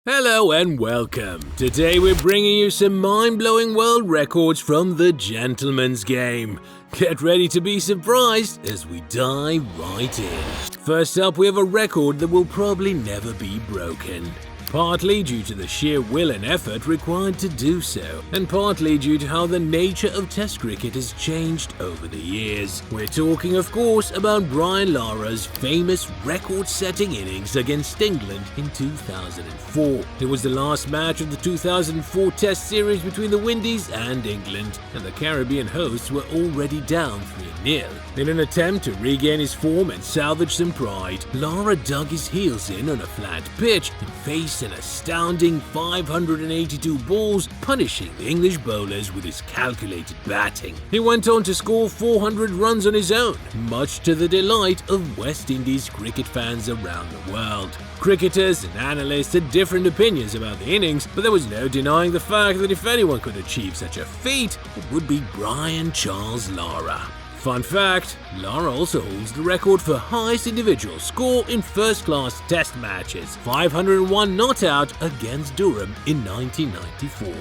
Hello and welcome. Today we're bringing you some mind-blowing world records from the Gentleman's Game. Get ready to be surprised as we dive right in. First up, we have a record that will probably never be broken. Partly due to the sheer will and effort required to do so, and partly due to how the nature of Test cricket has changed over the years. We're talking, of course, about Brian Lara's famous record-setting innings against England in 2004. It was the last match of the 2004 Test series between the Windies and England, and the Caribbean hosts were already down 3-0. In an attempt to regain his form and salvage some pride, Lara dug his heels in on a flat pitch and faced an astounding 582 balls, punishing the English bowlers with his calculated batting. He went on to score 400 runs on his own, much to the delight of West Indies cricket fans around the world. Cricketers and analysts had different opinions about the innings, but there was no denying the fact that if anyone could achieve such a feat, it would be Brian Charles Lara. Fun fact, Lara also holds the record for highest individual score in first-class Test matches, 501 not out against Durham in 1994.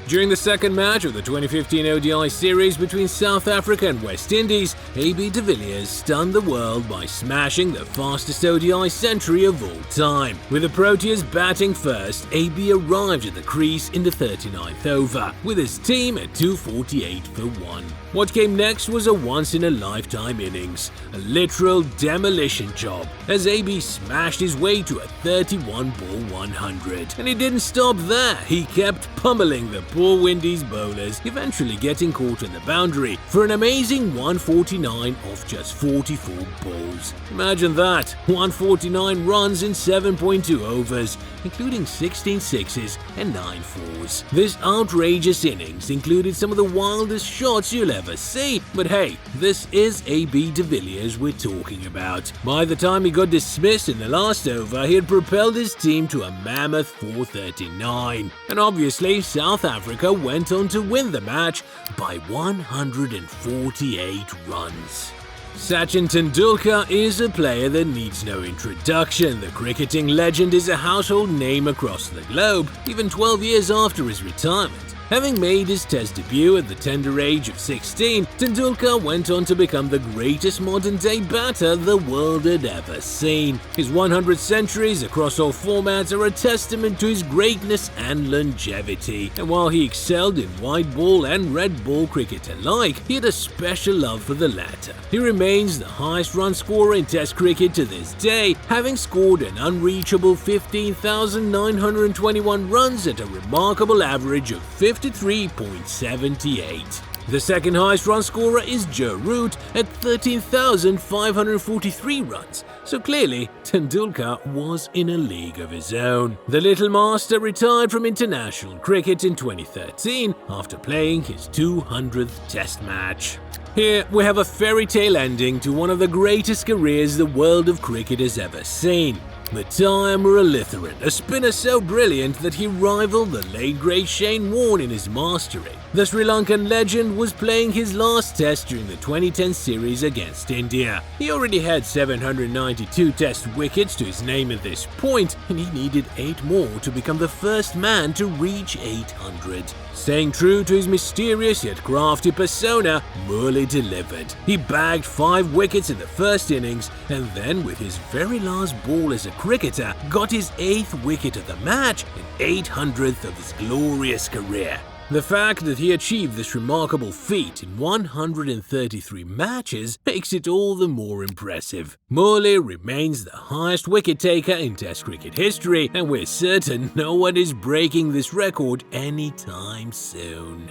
During the second match of the 2015 ODI series between South Africa and West Indies, AB de Villiers stunned the world by smashing the fastest ODI century of all time. With the Proteas batting first, AB arrived at the crease in the 39th over, with his team at 248 for 1. What came next was a once-in-a-lifetime innings, a literal demolition job, as AB smashed his way to a 31-ball 100. And he didn't stop there, he kept pummeling the poor Windies bowlers, eventually getting caught on the boundary for an amazing 149 off just 44 balls. Imagine that, 149 runs in 7.2 overs, including 16 sixes and 9 fours. This outrageous innings included some of the wildest shots you'll ever see, but hey, this is AB de Villiers we're talking about. By the time he got dismissed in the last over, he had propelled his team to a mammoth 439. And obviously, South Africa went on to win the match by 148 runs. Sachin Tendulkar is a player that needs no introduction. The cricketing legend is a household name across the globe, even 12 years after his retirement. Having made his Test debut at the tender age of 16, Tendulkar went on to become the greatest modern-day batter the world had ever seen. His 100 centuries across all formats are a testament to his greatness and longevity. And while he excelled in white ball and red ball cricket alike, he had a special love for the latter. He remains the highest run scorer in Test cricket to this day, having scored an unreachable 15,921 runs at a remarkable average of 53.78. The second highest run scorer is Joe Root at 13,543 runs, so clearly Tendulkar was in a league of his own. The Little Master retired from international cricket in 2013 after playing his 200th Test match. Here we have a fairy tale ending to one of the greatest careers the world of cricket has ever seen. Matthias Muralitharan, a spinner so brilliant that he rivaled the late great Shane Warne in his mastery. The Sri Lankan legend was playing his last Test during the 2010 series against India. He already had 792 Test wickets to his name at this point, and he needed 8 more to become the first man to reach 800. Staying true to his mysterious yet crafty persona, Murli delivered. He bagged 5 wickets in the first innings, and then with his very last ball as a cricketer, got his 8th wicket of the match and 800th of his glorious career. The fact that he achieved this remarkable feat in 133 matches makes it all the more impressive. Murli remains the highest wicket taker in Test cricket history, and we're certain no one is breaking this record anytime soon.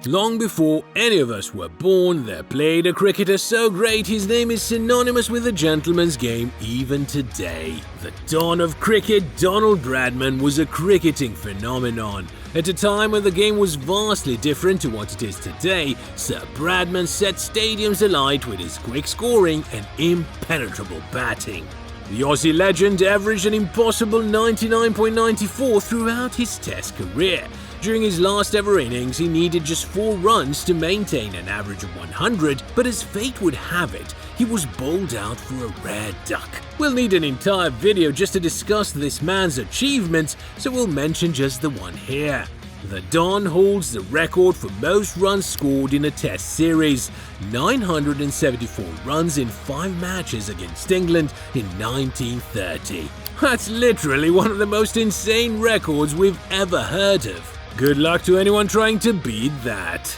Long before any of us were born, there played a cricketer so great his name is synonymous with the gentleman's game even today. The Don of cricket, Donald Bradman, was a cricketing phenomenon. At a time when the game was vastly different to what it is today, Sir Bradman set stadiums alight with his quick scoring and impenetrable batting. The Aussie legend averaged an impossible 99.94 throughout his Test career. During his last ever innings, he needed just 4 runs to maintain an average of 100, but as fate would have it, he was bowled out for a rare duck. We'll need an entire video just to discuss this man's achievements, so we'll mention just the one here. The Don holds the record for most runs scored in a Test series, 974 runs in 5 matches against England in 1930. That's literally one of the most insane records we've ever heard of. Good luck to anyone trying to beat that.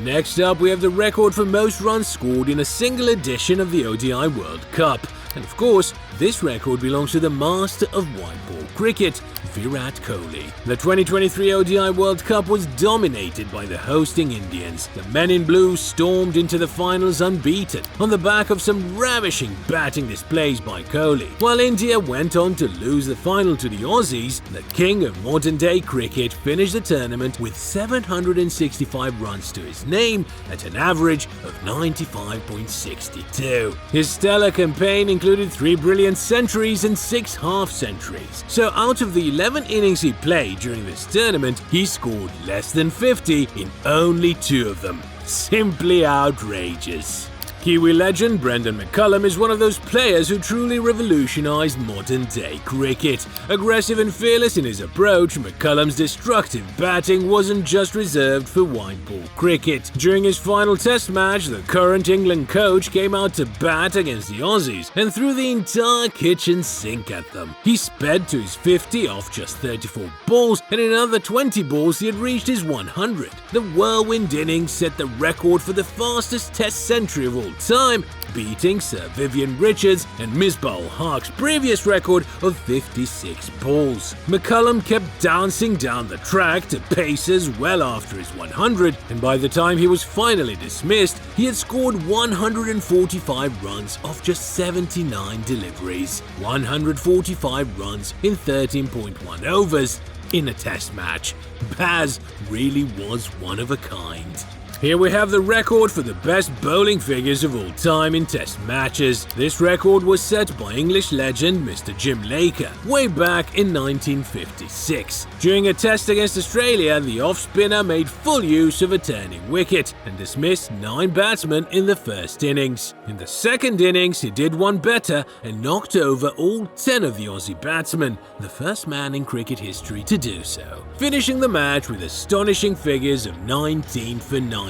Next up, we have the record for most runs scored in a single edition of the ODI World Cup. And of course, this record belongs to the master of white ball cricket, Virat Kohli. The 2023 ODI World Cup was dominated by the hosting Indians. The men in blue stormed into the finals unbeaten, on the back of some ravishing batting displays by Kohli. While India went on to lose the final to the Aussies, the king of modern-day cricket finished the tournament with 765 runs to his name at an average of 95.62. His stellar campaign included 3 brilliant centuries and 6 half-centuries. So out of the 11 innings he played during this tournament, he scored less than 50 in only 2 of them. Simply outrageous. Kiwi legend Brendan McCullum is one of those players who truly revolutionized modern-day cricket. Aggressive and fearless in his approach, McCullum's destructive batting wasn't just reserved for white ball cricket. During his final Test match, the current England coach came out to bat against the Aussies and threw the entire kitchen sink at them. He sped to his 50 off just 34 balls, and in another 20 balls he had reached his 100. The whirlwind innings set the record for the fastest Test century of all time, beating Sir Vivian Richards and Misbah-ul-Haq's previous record of 56 balls. McCullum kept dancing down the track to paces well after his 100, and by the time he was finally dismissed, he had scored 145 runs off just 79 deliveries. 145 runs in 13.1 overs in a Test match. Baz really was one of a kind. Here we have the record for the best bowling figures of all time in Test matches. This record was set by English legend Mr. Jim Laker way back in 1956. During a Test against Australia, the off-spinner made full use of a turning wicket and dismissed 9 batsmen in the first innings. In the second innings, he did one better and knocked over all 10 of the Aussie batsmen, the first man in cricket history to do so, finishing the match with astonishing figures of 19 for 90.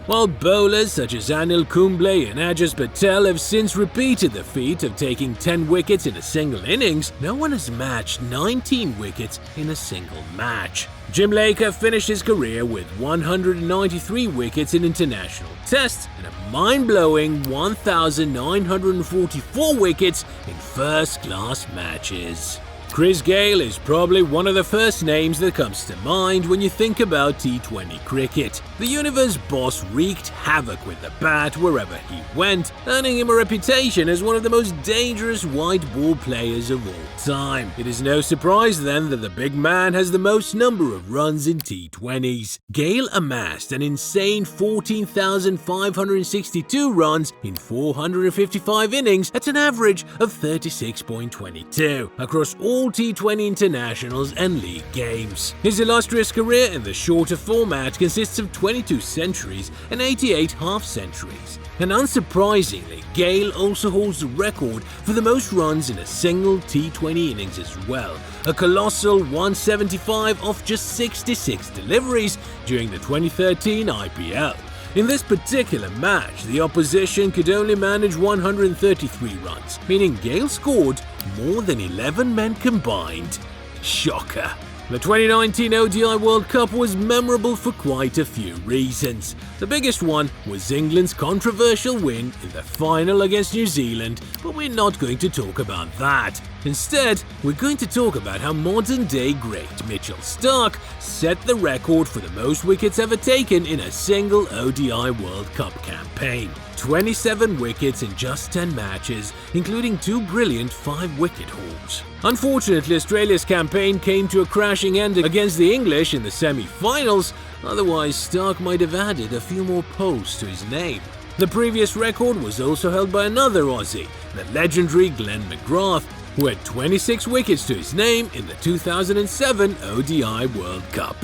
While bowlers such as Anil Kumble and Ajaz Patel have since repeated the feat of taking 10 wickets in a single innings, no one has matched 19 wickets in a single match. Jim Laker finished his career with 193 wickets in international tests and a mind-blowing 1,944 wickets in first-class matches. Chris Gayle is probably one of the first names that comes to mind when you think about T20 cricket. The universe boss wreaked havoc with the bat wherever he went, earning him a reputation as one of the most dangerous white ball players of all time. It is no surprise then that the big man has the most number of runs in T20s. Gayle amassed an insane 14,562 runs in 455 innings at an average of 36.22 across all T20 internationals and league games. His illustrious career in the shorter format consists of 22 centuries and 88 half-centuries. And unsurprisingly, Gayle also holds the record for the most runs in a single T20 innings as well, a colossal 175 off just 66 deliveries during the 2013 IPL. In this particular match, the opposition could only manage 133 runs, meaning Gayle scored more than 11 men combined. Shocker. The 2019 ODI World Cup was memorable for quite a few reasons. The biggest one was England's controversial win in the final against New Zealand, but we're not going to talk about that. Instead, we're going to talk about how modern-day great Mitchell Starc set the record for the most wickets ever taken in a single ODI World Cup campaign. 27 wickets in just 10 matches, including 2 brilliant 5-wicket hauls. Unfortunately, Australia's campaign came to a crashing end against the English in the semi-finals, otherwise Starc might have added a few more poles to his name. The previous record was also held by another Aussie, the legendary Glenn McGrath, who had 26 wickets to his name in the 2007 ODI World Cup.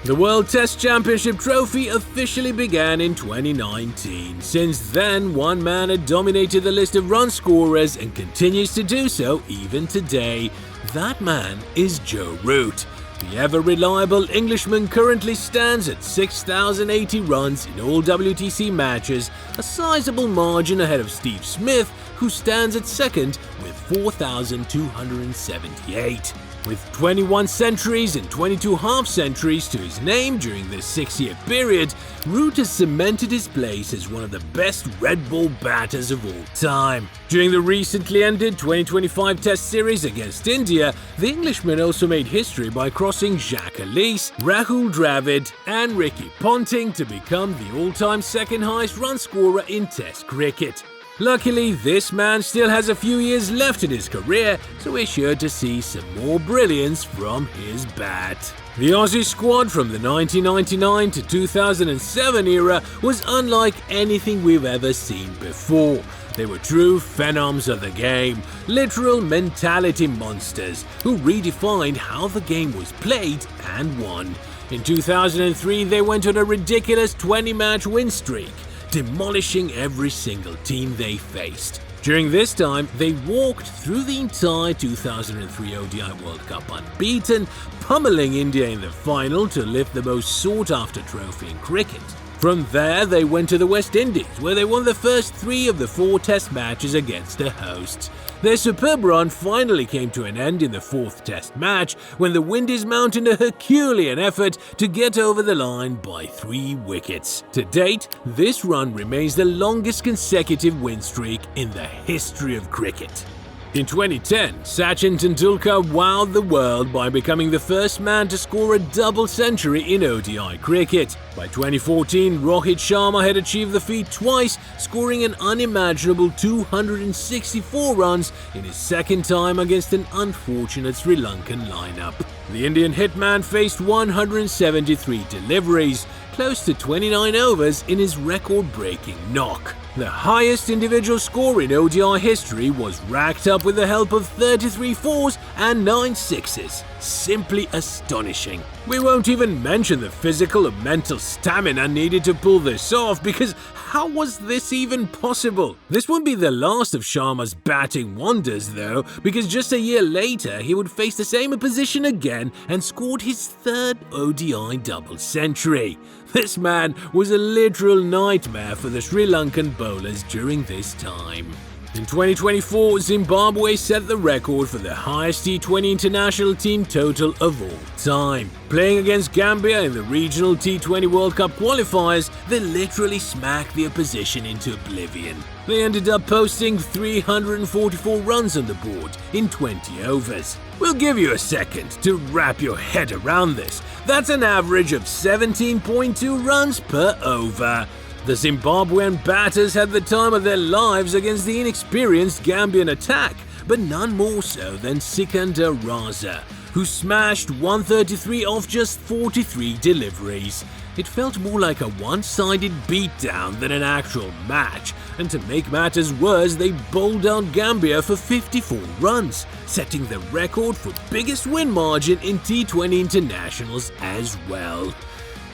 The World Test Championship trophy officially began in 2019. Since then, one man had dominated the list of run scorers and continues to do so even today. That man is Joe Root. The ever-reliable Englishman currently stands at 6,080 runs in all WTC matches, a sizable margin ahead of Steve Smith, who stands at second with 4,278. With 21 centuries and 22 half-centuries to his name during this 6-year period, Root has cemented his place as one of the best red ball batters of all time. During the recently ended 2025 Test Series against India, the Englishman also made history by crossing Jacques Elise, Rahul Dravid and Ricky Ponting to become the all-time second-highest run scorer in Test cricket. Luckily, this man still has a few years left in his career, so we're sure to see some more brilliance from his bat. The Aussie squad from the 1999 to 2007 era was unlike anything we've ever seen before. They were true phenoms of the game, literal mentality monsters who redefined how the game was played and won. In 2003, they went on a ridiculous 20-match win streak, demolishing every single team they faced. During this time, they walked through the entire 2003 ODI World Cup unbeaten, pummeling India in the final to lift the most sought-after trophy in cricket. From there, they went to the West Indies, where they won the first 3 of the 4 Test matches against the hosts. Their superb run finally came to an end in the 4th Test match, when the Windies mounted a Herculean effort to get over the line by 3 wickets. To date, this run remains the longest consecutive win streak in the history of cricket. In 2010, Sachin Tendulkar wowed the world by becoming the first man to score a double century in ODI cricket. By 2014, Rohit Sharma had achieved the feat twice, scoring an unimaginable 264 runs in his second time against an unfortunate Sri Lankan lineup. The Indian hitman faced 173 deliveries, close to 29 overs in his record-breaking knock. The highest individual score in ODI history was racked up with the help of 33 fours and 9 sixes. Simply astonishing. We won't even mention the physical and mental stamina needed to pull this off, because how was this even possible? This won't be the last of Sharma's batting wonders though, because just a year later he would face the same opposition again and scored his 3rd ODI double century. This man was a literal nightmare for the Sri Lankan bowlers during this time. In 2024, Zimbabwe set the record for the highest T20 international team total of all time. Playing against Gambia in the regional T20 World Cup qualifiers, they literally smacked the opposition into oblivion. They ended up posting 344 runs on the board in 20 overs. We'll give you a second to wrap your head around this. That's an average of 17.2 runs per over. The Zimbabwean batters had the time of their lives against the inexperienced Gambian attack, but none more so than Sikandar Raza, who smashed 133 off just 43 deliveries. It felt more like a one-sided beatdown than an actual match, and to make matters worse, they bowled out Gambia for 54 runs, setting the record for biggest win margin in T20 internationals as well.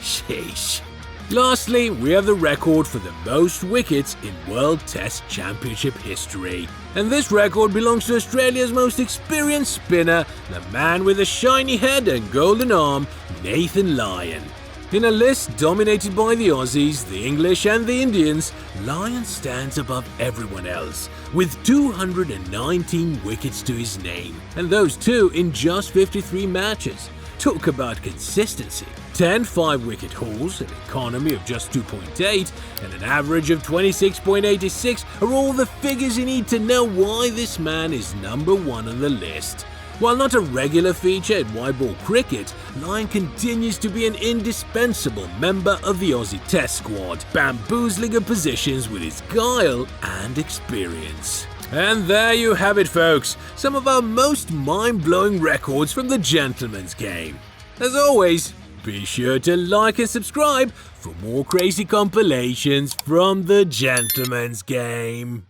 Sheesh. Lastly, we have the record for the most wickets in World Test Championship history. And this record belongs to Australia's most experienced spinner, the man with a shiny head and golden arm, Nathan Lyon. In a list dominated by the Aussies, the English and the Indians, Lyon stands above everyone else, with 219 wickets to his name, and those too in just 53 matches. Talk about consistency. 10 5-wicket hauls, an economy of just 2.8, and an average of 26.86 are all the figures you need to know why this man is number 1 on the list. While not a regular feature in white ball cricket, Lyon continues to be an indispensable member of the Aussie Test squad, bamboozling oppositions with his guile and experience. And there you have it, folks, some of our most mind-blowing records from the gentleman's game. As always, Be sure to like and subscribe for more crazy compilations from the Gentleman's Game.